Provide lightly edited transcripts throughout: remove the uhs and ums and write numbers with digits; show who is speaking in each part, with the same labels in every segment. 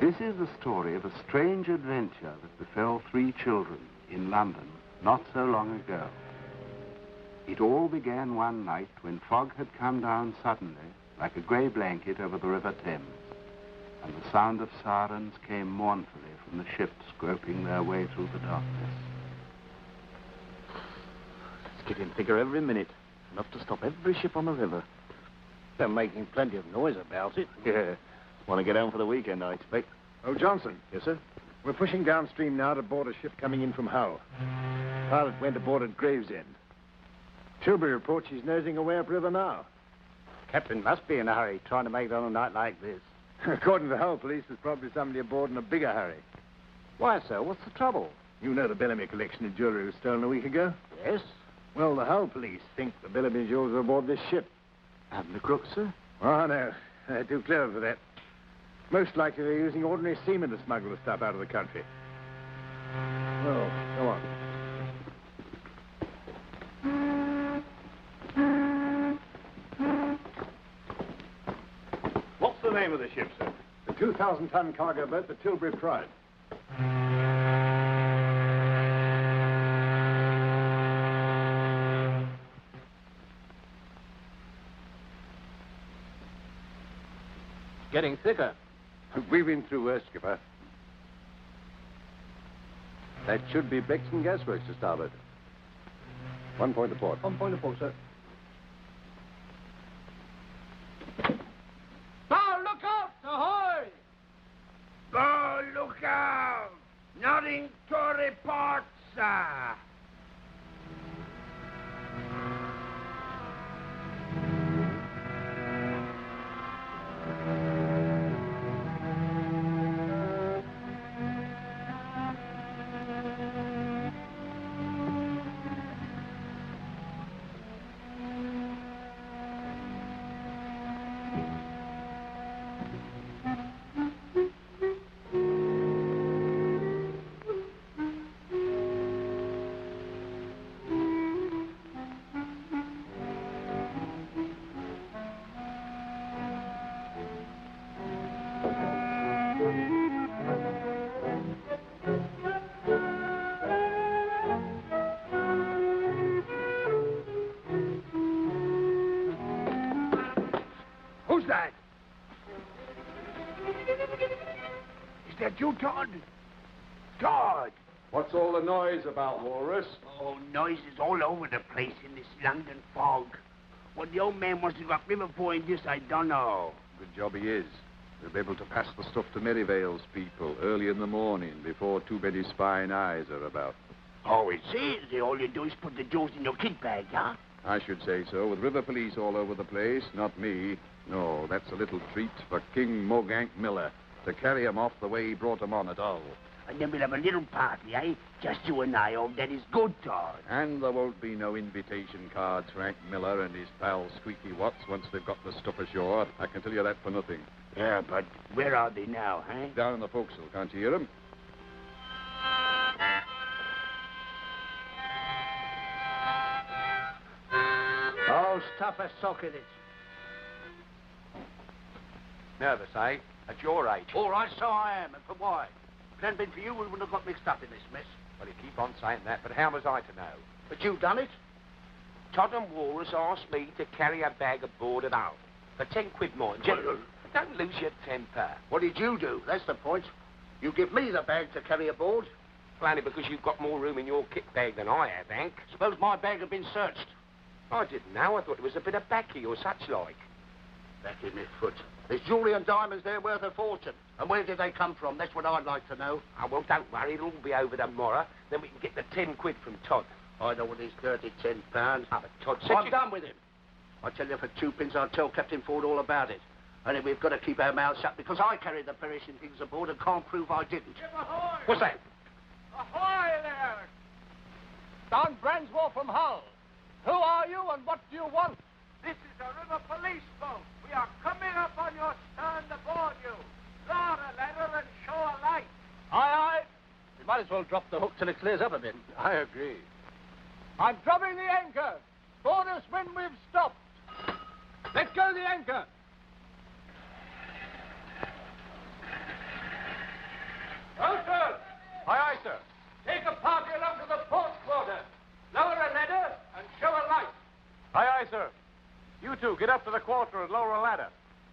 Speaker 1: This is the story of a strange adventure that befell 3 children in London not so long ago. It all began one night when fog had come down suddenly like a grey blanket over the River Thames, and the sound of sirens came mournfully from the ships groping their way through the darkness.
Speaker 2: It's getting thicker every minute, enough to stop every ship on the river. They're making plenty of noise about it. Yeah. Want to get home for the weekend, I expect.
Speaker 3: Oh, Johnson.
Speaker 2: Yes, sir?
Speaker 3: We're pushing downstream now to board a ship coming in from Hull. Pilot went aboard at Gravesend. Tilbury reports she's nosing away upriver now.
Speaker 2: Captain must be in a hurry, trying to make it on a night like this.
Speaker 3: According to the Hull police, there's probably somebody aboard in a bigger hurry.
Speaker 2: Why, sir? What's the trouble?
Speaker 3: You know the Bellamy collection of jewellery was stolen a week ago?
Speaker 2: Yes.
Speaker 3: Well, the Hull police think the Bellamy jewels are aboard this ship.
Speaker 2: And the crooks, sir?
Speaker 3: Oh, no. They're too clever for that. Most likely they're using ordinary seamen to smuggle the stuff out of the country. Well, go on.
Speaker 2: What's the name of the ship, sir?
Speaker 3: The 2,000-ton cargo boat, the Tilbury Pride.
Speaker 2: Getting thicker.
Speaker 3: We've been through worse, Skipper.
Speaker 4: That should be Brixton Gasworks to starboard. 1 point to port.
Speaker 3: 1 point to port, sir.
Speaker 5: Bow, look out! Ahoy!
Speaker 6: Bow, look out! Nothing to report, sir. Who's that? Is that you, Todd? Todd!
Speaker 4: What's all the noise about, Walrus?
Speaker 6: Oh, noises all over the place in this London fog. What the old man wants to go up river for in this, I don't know.
Speaker 4: Good job he is. We'll be able to pass the stuff to Merivale's people early in the morning before too many spying eyes are about.
Speaker 6: Oh, it's easy. All you do is put the jewels in your kit bag, huh?
Speaker 4: I should say so, with river police all over the place, not me. No, that's a little treat for King Mogank Miller, to carry 'em off the way he brought 'em on at all.
Speaker 6: And then we'll have a little party, eh? Just you and I. Oh, that is good, Todd.
Speaker 4: And there won't be no invitation cards for Hank Miller and his pal Squeaky Watts once they've got the stuff ashore. I can tell you that for nothing.
Speaker 6: Yeah, but where are they now, eh?
Speaker 4: Down in the forecastle, can't you hear 'em?
Speaker 5: Oh, stuff a sock in it.
Speaker 2: Nervous, eh? At your age.
Speaker 5: All right, so I am. And for why? If it hadn't been for you, we wouldn't have got mixed up in this mess.
Speaker 2: Well, you keep on saying that, but how was I to know?
Speaker 5: But you've done it.
Speaker 2: Todd and Walrus asked me to carry a bag aboard at Hull. For 10 quid more. Don't lose your temper.
Speaker 5: What did you do? That's the point. You give me the bag to carry aboard.
Speaker 2: Well, only because you've got more room in your kit bag than I have, Hank.
Speaker 5: Suppose my bag had been searched.
Speaker 2: I didn't know. I thought it was a bit of baccy or such like.
Speaker 5: Back in my foot. There's jewellery and diamonds there worth a fortune. And where did they come from? That's what I'd like to know.
Speaker 2: Oh, well, don't worry. It'll all be over tomorrow. Then we can get the 10 quid from Todd.
Speaker 5: I don't want his dirty £10.
Speaker 2: Oh, but Todd said
Speaker 5: I'm done with him. I tell you, for 2 pence, I'll tell Captain Ford all about it. And we've got to keep our mouths shut because I carried the perishing things aboard and can't prove I didn't.
Speaker 6: Ahoy!
Speaker 2: What's that?
Speaker 6: Ahoy there!
Speaker 5: Don Branswell from Hull. Who are you and what do you want?
Speaker 6: This is a river police boat. We are coming up on your stern to board you. Draw a letter and show a light.
Speaker 5: Aye, aye. We might as well drop the hook till it clears up a bit.
Speaker 4: I agree.
Speaker 5: I'm dropping the anchor. Board us when we've stopped. Let go the anchor.
Speaker 6: Colter!
Speaker 7: Aye, aye, sir.
Speaker 6: Take a party along to the port quarter. Lower a ladder and show a light.
Speaker 7: Aye, aye, sir. You two, get up to the quarter and lower a ladder.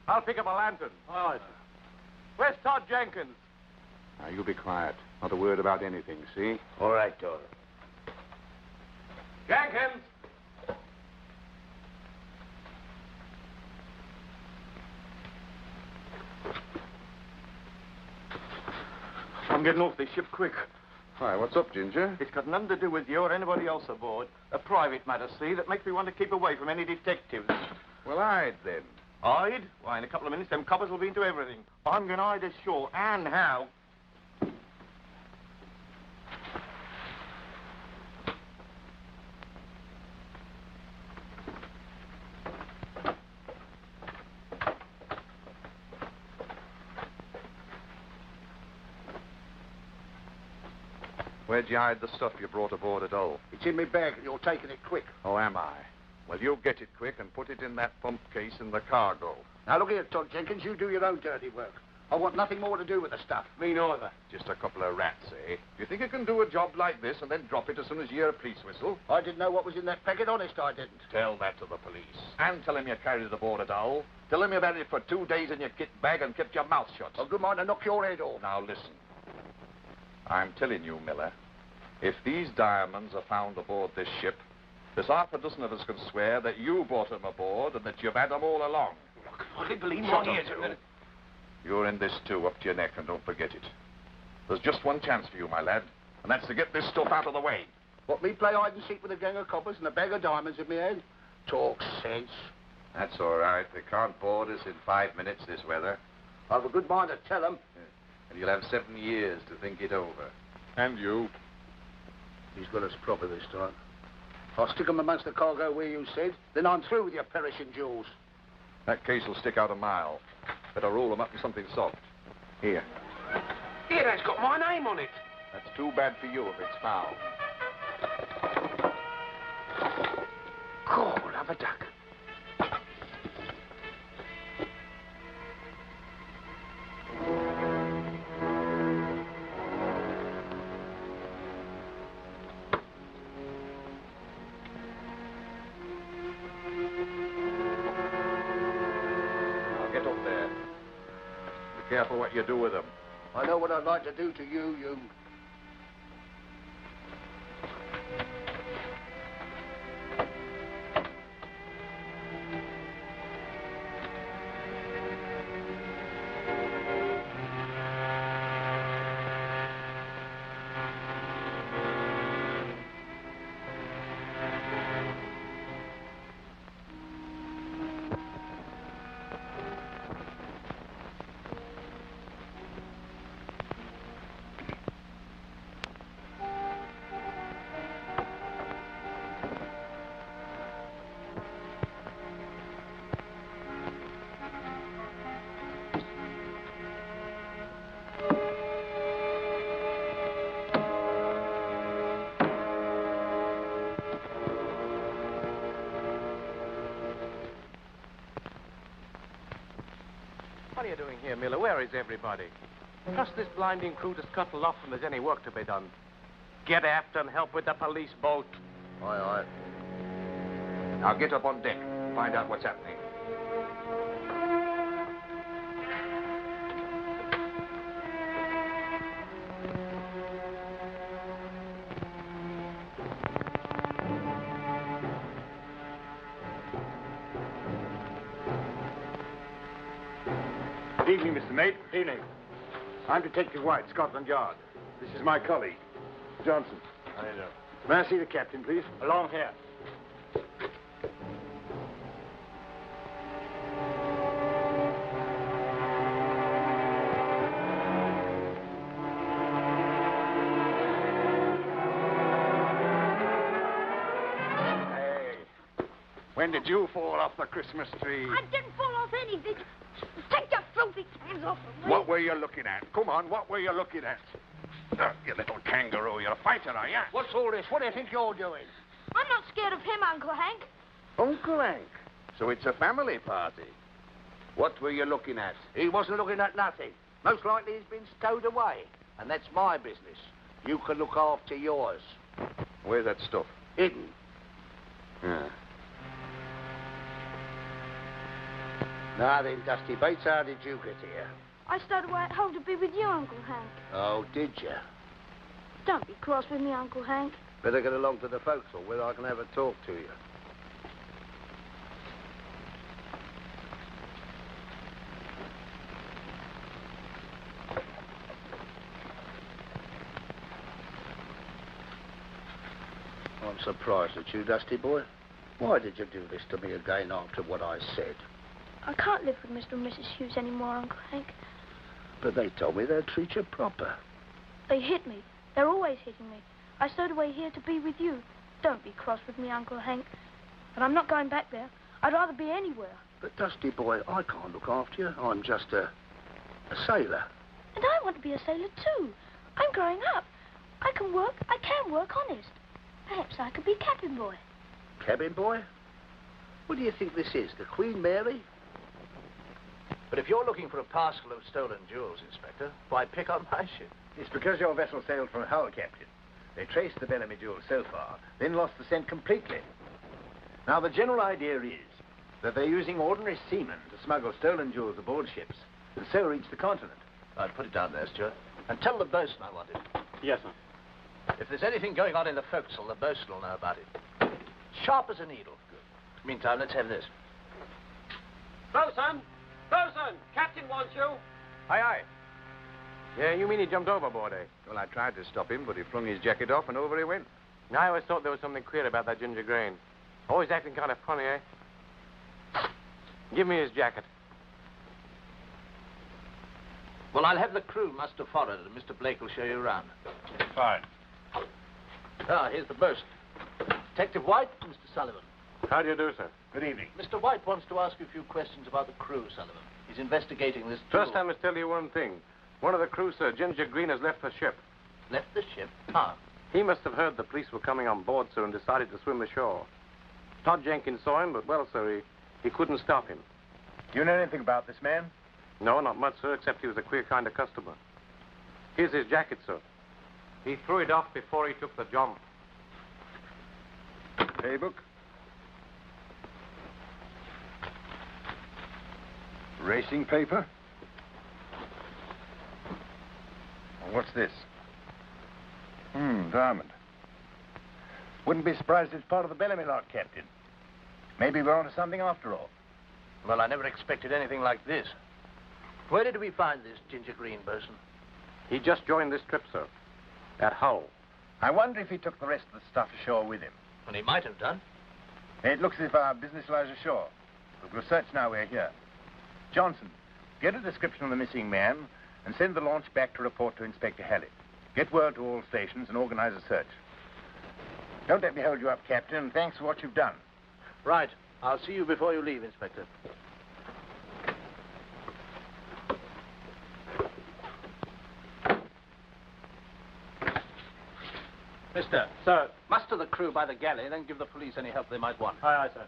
Speaker 7: I'll pick up a lantern.
Speaker 2: Aye, sir.
Speaker 7: Where's Todd Jenkins?
Speaker 1: Now, you be quiet. Not a word about anything, see?
Speaker 2: All right, Todd.
Speaker 7: Jenkins! I'm getting off this ship quick.
Speaker 4: Why, what's up, Ginger?
Speaker 7: It's got nothing to do with you or anybody else aboard. A private matter, see, that makes me want to keep away from any detectives.
Speaker 4: Well, hide then.
Speaker 7: Hide? Why, in a couple of minutes, them coppers will be into everything. I'm going to hide ashore, and how?
Speaker 4: Where'd you hide the stuff you brought aboard at Hull?
Speaker 5: It's in my bag and you're taking it quick.
Speaker 4: Oh, am I? Well, you get it quick and put it in that pump case in the cargo.
Speaker 5: Now, look here, Todd Jenkins, you do your own dirty work. I want nothing more to do with the stuff.
Speaker 7: Me neither.
Speaker 4: Just a couple of rats, eh? You think you can do a job like this and then drop it as soon as you hear a police whistle?
Speaker 5: I didn't know what was in that packet, honest I didn't.
Speaker 4: Tell that to the police. And tell him you carried it aboard at Hull. Tell him you've had it for 2 days in your kit bag and kept your mouth shut.
Speaker 5: I'll good mind to knock your head off.
Speaker 4: Now, listen. I'm telling you, Miller, if these diamonds are found aboard this ship, there's half a dozen of us can swear that you brought them aboard and that you've had them all along.
Speaker 7: I believe
Speaker 4: Shut
Speaker 7: my
Speaker 4: up,
Speaker 7: ears.
Speaker 4: you. You're in this too, up to your neck, and don't forget it. There's just one chance for you, my lad, and that's to get this stuff out of the way.
Speaker 5: What, me play hide and seek with a gang of coppers and a bag of diamonds in my hand? Talk sense.
Speaker 4: That's all right. They can't board us in 5 minutes this weather.
Speaker 5: I've a good mind to tell them.
Speaker 4: And you'll have 7 years to think it over. And you.
Speaker 5: He's got us proper this time. I'll stick 'em amongst the cargo where you said, then I'm through with your perishing jewels.
Speaker 4: That case will stick out a mile. Better roll them up in something soft. Here.
Speaker 7: Here, that's got my name on it.
Speaker 4: That's too bad for you if it's found.
Speaker 7: God, have a duck.
Speaker 4: Now get up there. Be careful what you do with them.
Speaker 5: I know what I'd like to do to you, you...
Speaker 7: What are you doing here, Miller? Where is everybody? Trust this blinding crew to scuttle off when there's any work to be done. Get aft and help with the police boat.
Speaker 5: Aye, aye.
Speaker 4: Now get up on deck and find out what's happening.
Speaker 3: Good evening, Mr. Mate. Evening. I'm Detective White, Scotland Yard. This is my colleague, Johnson.
Speaker 7: I know.
Speaker 3: May I see the captain, please?
Speaker 7: Along here.
Speaker 4: When did you fall off the Christmas tree?
Speaker 8: I didn't fall off anything. Take your filthy hands off of me.
Speaker 4: What were you looking at? Come on, what were you looking at? You little kangaroo, you're a fighter, are you?
Speaker 5: What's all this? What do you think you're doing?
Speaker 8: I'm not scared of him, Uncle Hank.
Speaker 4: Uncle Hank. So it's a family party. What were you looking at?
Speaker 5: He wasn't looking at nothing. Most likely he's been stowed away. And that's my business. You can look after yours.
Speaker 4: Where's that stuff?
Speaker 5: Hidden.
Speaker 4: Yeah.
Speaker 5: Now then, Dusty Bates, how did you get here?
Speaker 8: I stowed away at home to be with you, Uncle Hank.
Speaker 5: Oh, did you?
Speaker 8: Don't be cross with me, Uncle Hank.
Speaker 5: Better get along to the forecastle where I can have a talk to you. I'm surprised at you, Dusty boy. Why did you do this to me again after what I said?
Speaker 8: I can't live with Mr. and Mrs. Hughes anymore, Uncle Hank.
Speaker 5: But they told me they'd treat you proper.
Speaker 8: They hit me. They're always hitting me. I stowed away here to be with you. Don't be cross with me, Uncle Hank. But I'm not going back there. I'd rather be anywhere.
Speaker 5: But, Dusty boy, I can't look after you. I'm just a sailor.
Speaker 8: And I want to be a sailor, too. I'm growing up. I can work honest. Perhaps I could be cabin boy.
Speaker 5: Cabin boy? What do you think this is, the Queen Mary? But if you're looking for a parcel of stolen jewels, Inspector, why pick on my ship?
Speaker 3: It's because your vessel sailed from Hull, Captain. They traced the Bellamy jewels so far, then lost the scent completely. Now, the general idea is that they're using ordinary seamen to smuggle stolen jewels aboard ships and so reach the continent.
Speaker 5: I'd put it down there, Stuart. And tell the bosun I want it.
Speaker 7: Yes, sir.
Speaker 5: If there's anything going on in the forecastle, the bosun will know about it. Sharp as a needle. Good. Meantime, let's have this.
Speaker 6: Bosun! Bosun! Captain wants you.
Speaker 7: Aye, aye. Yeah, you mean he jumped overboard, eh?
Speaker 4: Well, I tried to stop him, but he flung his jacket off and over he went.
Speaker 7: I always thought there was something queer about that Ginger Grain. Always acting kind of funny, eh? Give me his jacket.
Speaker 5: Well, I'll have the crew muster forward, and Mr. Blake will show you around.
Speaker 3: Fine.
Speaker 5: Ah, here's the bosun. Detective White, Mr. Sullivan.
Speaker 7: How do you do, sir?
Speaker 3: Good evening.
Speaker 5: Mr. White wants to ask you a few questions about the crew, Sullivan. He's investigating this
Speaker 7: First,
Speaker 5: jewel.
Speaker 7: I must tell you one thing. One of the crew, Sir Ginger Green, has left the ship.
Speaker 5: Left the ship? Ah.
Speaker 7: He must have heard the police were coming on board, sir, and decided to swim ashore. Todd Jenkins saw him, but, well, sir, he couldn't stop him.
Speaker 3: Do you know anything about this man?
Speaker 7: No, not much, sir, except he was a queer kind of customer. Here's his jacket, sir. He threw it off before he took the jump.
Speaker 3: Paybook. Racing paper. What's this? Diamond. Wouldn't be surprised if it's part of the Bellamy lot, Captain. Maybe we're onto something after all.
Speaker 5: Well, I never expected anything like this. Where did we find this Ginger Green, bosun?
Speaker 7: He just joined this trip, sir. At Hull.
Speaker 3: I wonder if he took the rest of the stuff ashore with him.
Speaker 5: And he might have done.
Speaker 3: It looks as if our business lies ashore. We'll search now we're here. Johnson, get a description of the missing man and send the launch back to report to Inspector Hallett. Get word to all stations and organize a search. Don't let me hold you up, Captain. Thanks for what you've done.
Speaker 5: Right. I'll see you before you leave, Inspector. Mister.
Speaker 7: Sir.
Speaker 5: Muster the crew by the galley, then give the police any help they might want.
Speaker 7: Aye, aye, sir.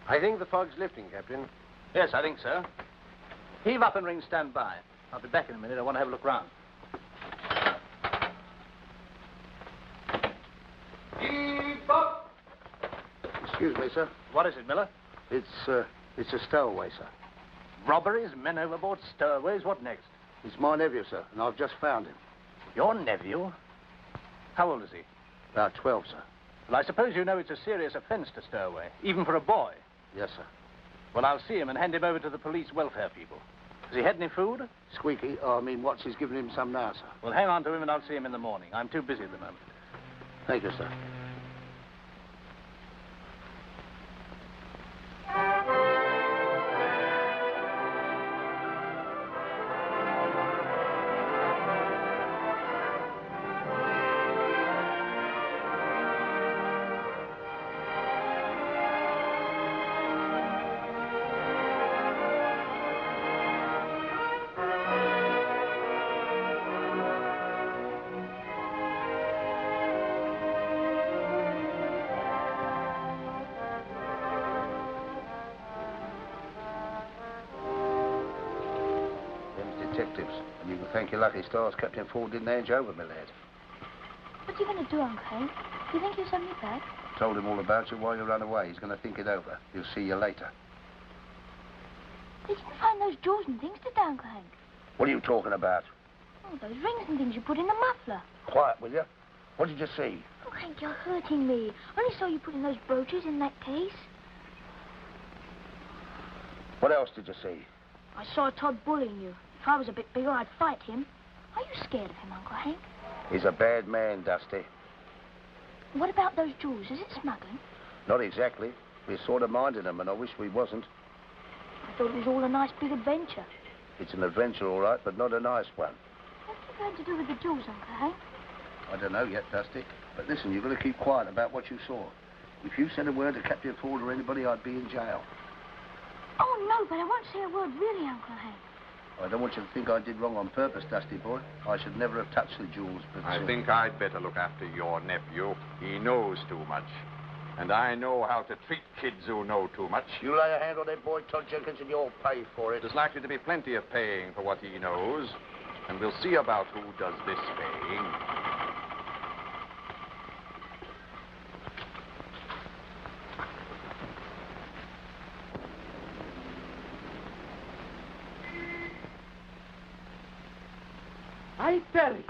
Speaker 7: I think the fog's lifting, Captain.
Speaker 5: Yes, I think so. Heave up and ring stand by. I'll be back in a minute. I want to have a look round.
Speaker 6: Heave up!
Speaker 5: Excuse me, sir.
Speaker 7: What is it, Miller?
Speaker 5: It's a stowaway, sir.
Speaker 7: Robberies, men overboard, stowaways. What next?
Speaker 5: He's my nephew, sir, and I've just found him.
Speaker 7: Your nephew? How old is he?
Speaker 5: About 12, sir.
Speaker 7: Well, I suppose you know it's a serious offense to stow away, even for a boy.
Speaker 5: Yes, sir.
Speaker 7: Well, I'll see him and hand him over to the police welfare people. Has he had any food?
Speaker 5: Squeaky, Watsy's given him some now, sir.
Speaker 7: Well, hang on to him and I'll see him in the morning. I'm too busy at the moment.
Speaker 5: Thank you, sir.
Speaker 9: detectives. And you can thank your lucky stars Captain Ford didn't hand you over, my lad.
Speaker 8: What are you going to do, Uncle Hank? Do you think he'll send me back?
Speaker 9: Told him all about you while you ran away. He's going to think it over. He'll see you later.
Speaker 8: They didn't find those jewels and things, did they, Uncle Hank?
Speaker 9: What are you talking about?
Speaker 8: Oh, those rings and things you put in the muffler.
Speaker 9: Quiet, will you? What did you see?
Speaker 8: Oh, Hank, you're hurting me. I only saw you putting those brooches in that case.
Speaker 9: What else did you see?
Speaker 8: I saw Todd bullying you. If I was a bit bigger, I'd fight him. Are you scared of him, Uncle Hank?
Speaker 9: He's a bad man, Dusty.
Speaker 8: What about those jewels? Is it smuggling?
Speaker 9: Not exactly. We're sort of minding them, and I wish we wasn't.
Speaker 8: I thought it was all a nice big adventure.
Speaker 9: It's an adventure, all right, but not a nice one.
Speaker 8: What's it going to do with the jewels, Uncle Hank?
Speaker 9: I don't know yet, Dusty. But listen, you've got to keep quiet about what you saw. If you said a word to Captain Ford or anybody, I'd be in jail.
Speaker 8: Oh, no, but I won't say a word really, Uncle Hank.
Speaker 9: I don't want you to think I did wrong on purpose, Dusty boy. I should never have touched the jewels, but...
Speaker 4: I think I'd better look after your nephew. He knows too much. And I know how to treat kids who know too much.
Speaker 9: You lay a hand on that boy, Todd Jenkins, and you'll pay for it.
Speaker 4: There's likely to be plenty of paying for what he knows. And we'll see about who does this paying.
Speaker 10: I tell you,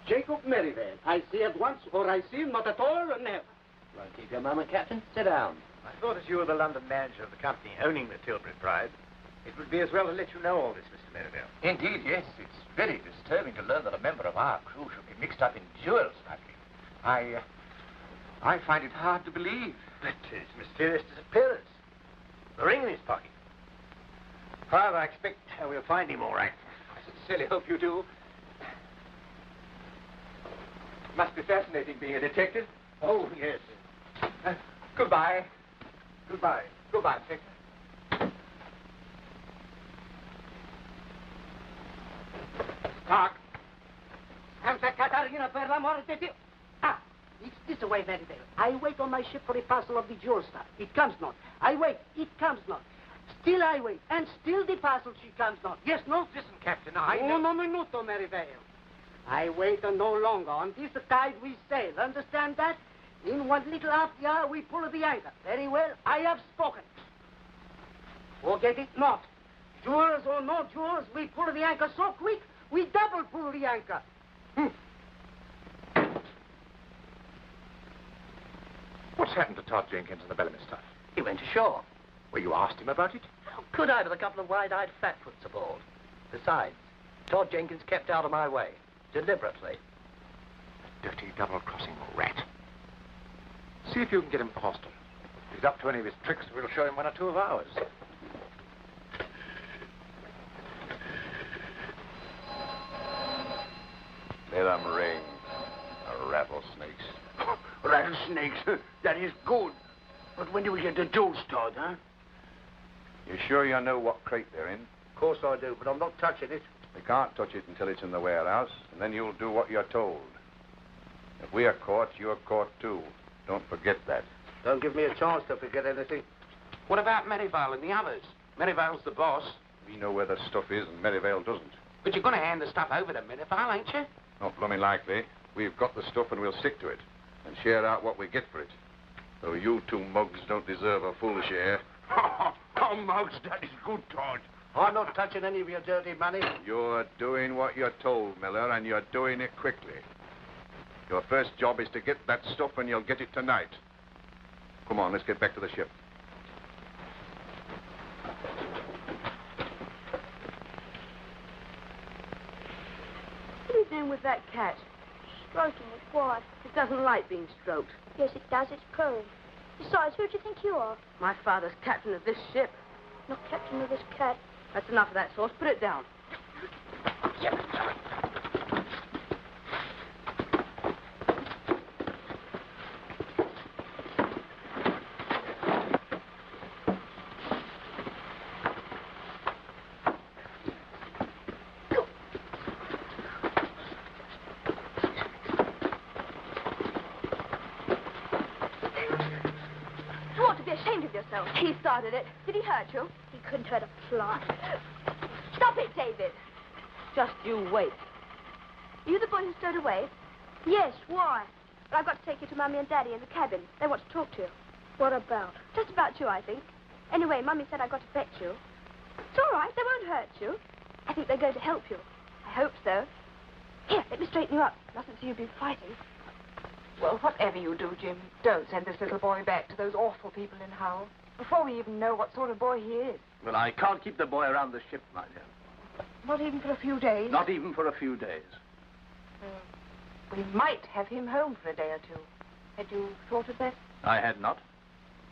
Speaker 10: Jacob Merivale. I see at once, or I see not at all, or never.
Speaker 5: Well, keep your moment, Captain. Sit down.
Speaker 3: I thought as you were the London manager of the company owning the Tilbury Pride, it would be as well to let you know all this, Mr. Merivale.
Speaker 11: Indeed, yes. It's very disturbing to learn that a member of our crew should be mixed up in jewel smuggling. I find it hard to believe.
Speaker 3: But his mysterious disappearance. The ring in his pocket. However, I expect we'll find him all right.
Speaker 11: I sincerely hope you do. Must be fascinating being a detective.
Speaker 3: Oh, yes.
Speaker 11: Goodbye.
Speaker 3: Goodbye.
Speaker 11: Goodbye, Inspector.
Speaker 10: Talk. Santa Catarina, per l'amor de Dio. Ah, it's this way, Merivale. I wait on my ship for a parcel of the jewel stuff. It comes not. I wait. It comes not. Still I wait. And still the parcel, she comes not. Yes, no?
Speaker 11: Listen, Captain, I
Speaker 10: No, no, minuto, Merivale. I wait no longer. On this tide we sail. Understand that? In 1 little half the hour we pull the anchor. Very well, I have spoken. Forget it not. Jewels or no jewels, we pull the anchor so quick, we double pull the anchor.
Speaker 3: What's happened to Todd Jenkins and the Bellamy stuff?
Speaker 5: He went ashore.
Speaker 3: Well, you asked him about it?
Speaker 5: How could I with a couple of wide-eyed fatfoots aboard? Besides, Todd Jenkins kept out of my way. Deliberately.
Speaker 3: Dirty double-crossing rat. See if you can get him for Boston. If he's up to any of his tricks, we'll show him 1 or 2 of ours.
Speaker 4: Let them ring. Rattlesnakes.
Speaker 10: Rattlesnakes, that is good. But when do we get the jewels, Todd, huh?
Speaker 4: You sure you know what crate they're in?
Speaker 9: Of course I do, but I'm not touching it.
Speaker 4: We can't touch it until it's in the warehouse, and then you'll do what you're told. If we are caught, you're caught too. Don't forget that.
Speaker 9: Don't give me a chance to forget anything.
Speaker 7: What about Merivale and the others? Merivale's the boss.
Speaker 4: We know where the stuff is, and Merivale doesn't.
Speaker 7: But you're going to hand the stuff over to Merivale, ain't you?
Speaker 4: Not blooming likely. We've got the stuff, and we'll stick to it, and share out what we get for it. Though you 2 mugs don't deserve a full share.
Speaker 10: Oh, Muggs, that is good, Todd.
Speaker 9: I'm not touching any of your dirty money.
Speaker 4: You're doing what you're told, Miller, and you're doing it quickly. Your first job is to get that stuff, and you'll get it tonight. Come on, let's get back to the ship.
Speaker 12: What are you doing with that cat?
Speaker 8: Stroking it. Why?
Speaker 12: It doesn't like being stroked.
Speaker 8: Yes, it does. It's purring. Besides, who do you think you are?
Speaker 12: My father's captain of this ship.
Speaker 8: Not captain of this cat.
Speaker 12: That's enough of that sauce. Put it down.
Speaker 8: You ought to be ashamed of yourself.
Speaker 12: He started it. Did he hurt you?
Speaker 8: He couldn't hurt a fly.
Speaker 12: Stop it, David. Just you wait. Are you the boy who stowed away?
Speaker 8: Yes, why?
Speaker 12: Well, I've got to take you to Mummy and Daddy in the cabin. They want to talk to you.
Speaker 8: What about?
Speaker 12: Just about you, I think. Anyway, Mummy said I've got to fetch you. It's all right. They won't hurt you. I think they're going to help you. I hope so. Here, let me straighten you up. Mustn't see you be fighting.
Speaker 13: Well, whatever you do, Jim, don't send this little boy back to those awful people in Hull before we even know what sort of boy he is.
Speaker 5: Well, I can't keep the boy around the ship, my dear.
Speaker 13: Not even for a few days?
Speaker 5: Not even for a few days.
Speaker 13: We might have him home for a day or two. Had you thought of that?
Speaker 5: I had not.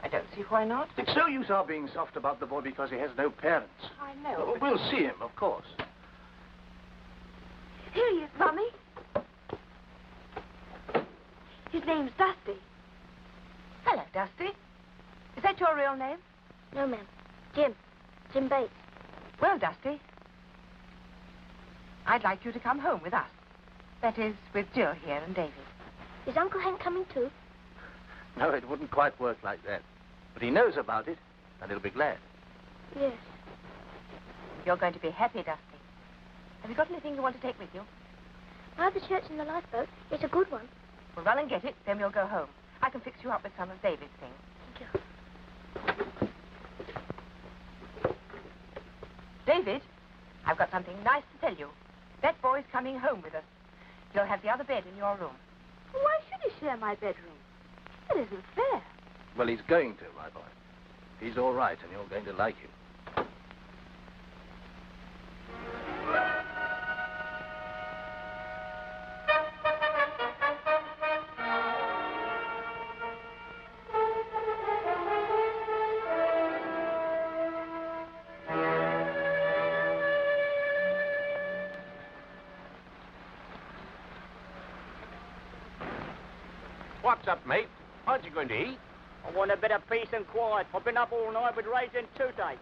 Speaker 13: I don't see why not.
Speaker 5: It's no use our being soft about the boy because he has no parents.
Speaker 13: I know.
Speaker 5: Well, we'll see him, of course.
Speaker 12: Here he is, Mummy. His name's Dusty.
Speaker 13: Hello, Dusty. Is that your real name?
Speaker 8: No, ma'am. Jim Bates.
Speaker 13: Well, Dusty, I'd like you to come home with us. That is, with Jill here and David.
Speaker 8: Is Uncle Hank coming too?
Speaker 5: No, it wouldn't quite work like that. But he knows about it, and he'll be glad.
Speaker 8: Yes.
Speaker 13: You're going to be happy, Dusty. Have you got anything you want to take with you?
Speaker 8: I have the shirts in the lifeboat. It's a good one.
Speaker 13: Well, run and get it, then we'll go home. I can fix you up with some of David's things.
Speaker 8: Thank you.
Speaker 13: David, I've got something nice to tell you. That boy's coming home with us. You'll have the other bed in your room.
Speaker 12: Why should he share my bedroom? It isn't fair.
Speaker 5: Well, he's going to, my boy. He's all right, and you're going to like him.
Speaker 7: What's up, mate? Aren't you going to eat?
Speaker 10: I want a bit of peace and quiet. I've been up all night with raging toothache.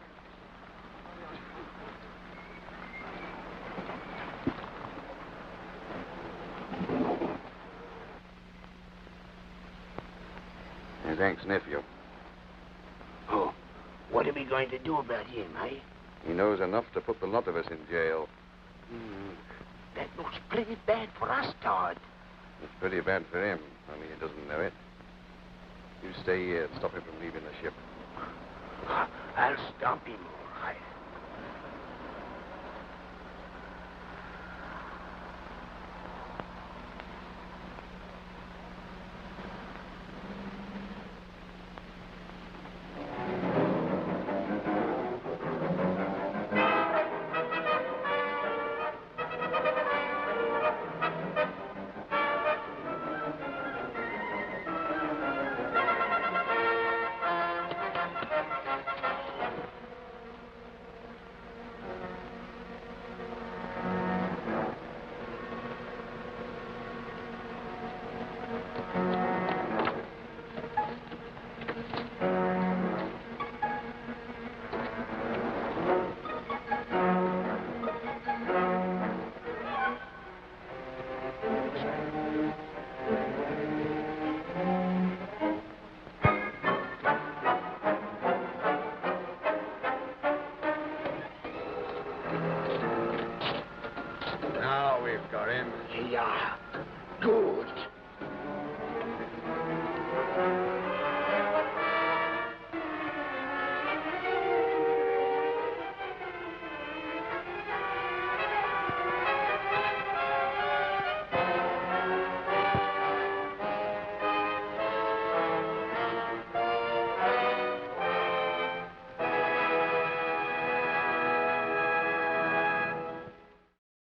Speaker 1: Here's Hank's nephew.
Speaker 10: Oh, what are we going to do about him, eh?
Speaker 1: He knows enough to put the lot of us in jail.
Speaker 10: That looks pretty bad for us, Todd.
Speaker 1: It's pretty bad for him, only he doesn't know it. You stay here and stop him from leaving the ship.
Speaker 10: I'll stop him, all right.